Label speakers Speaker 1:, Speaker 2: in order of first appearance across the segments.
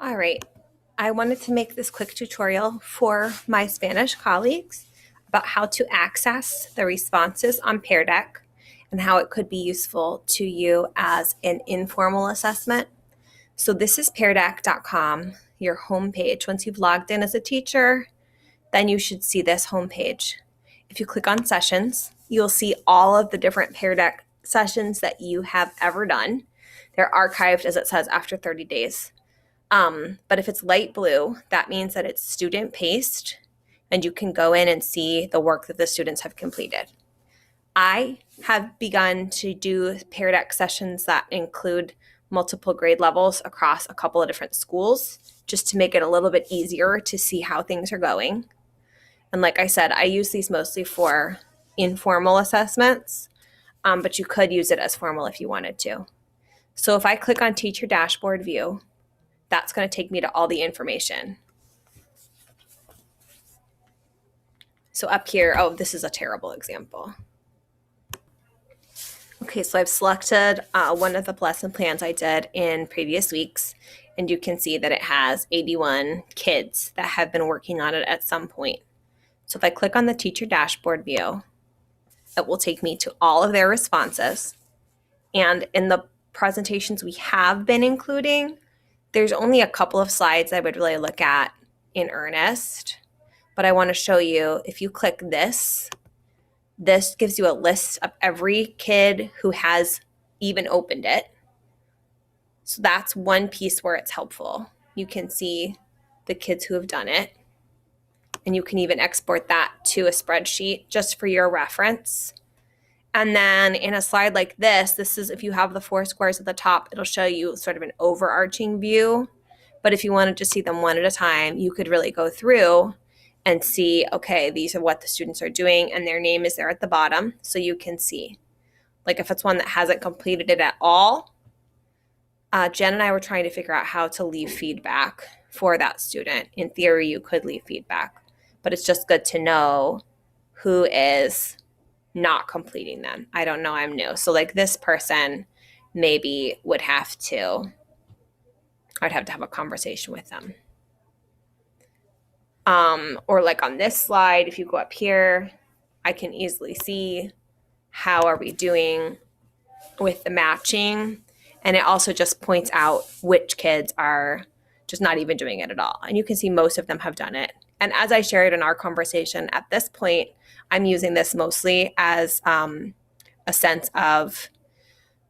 Speaker 1: All right, I wanted to make this quick tutorial for my Spanish colleagues about how to access the responses on Peardeck and how it could be useful to you as an informal assessment. So this is peardeck.com, your homepage. Once you've logged in as a teacher, then you should see this homepage. If you click on sessions, you'll see all of the different Peardeck sessions that you have ever done. They're archived, as it says, after 30 days. But if it's light blue, that means that it's student paced and you can go in and see the work that the students have completed. I have begun to do Peardeck sessions that include multiple grade levels across a couple of different schools just to make it a little bit easier to see how things are going. And like I said, I use these mostly for informal assessments, but you could use it as formal if you wanted to. So if I click on Teacher Dashboard View, that's going to take me to all the information. So up here, oh, this is a terrible example. Okay, so I've selected one of the lesson plans I did in previous weeks, and you can see that it has 81 kids that have been working on it at some point. So if I click on the Teacher Dashboard View, it will take me to all of their responses. And in the presentations we have been including, there's only a couple of slides I would really look at in earnest, but I want to show you, if you click this gives you a list of every kid who has even opened it. So that's one piece where it's helpful. You can see the kids who have done it, and you can even export that to a spreadsheet just for your reference. And then in a slide like this is, if you have the 4 squares at the top, it'll show you sort of an overarching view. But if you wanted to see them one at a time, you could really go through and see, okay, these are what the students are doing, and their name is there at the bottom. So you can see, like if it's one that hasn't completed it at all, Jen and I were trying to figure out how to leave feedback for that student. In theory, you could leave feedback, but it's just good to know who is not completing them. I don't know, I'm new. So like this person maybe I'd have to have a conversation with them. Or like on this slide, if you go up here, I can easily see how are we doing with the matching. And it also just points out which kids are just not even doing it at all. And you can see most of them have done it. And as I shared in our conversation, at this point, I'm using this mostly as a sense of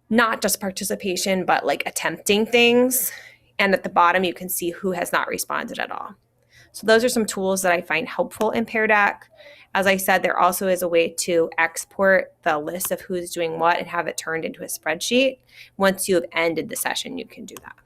Speaker 1: not just participation, but like attempting things. And at the bottom, you can see who has not responded at all. So those are some tools that I find helpful in Peardeck. As I said, there also is a way to export the list of who's doing what and have it turned into a spreadsheet. Once you have ended the session, you can do that.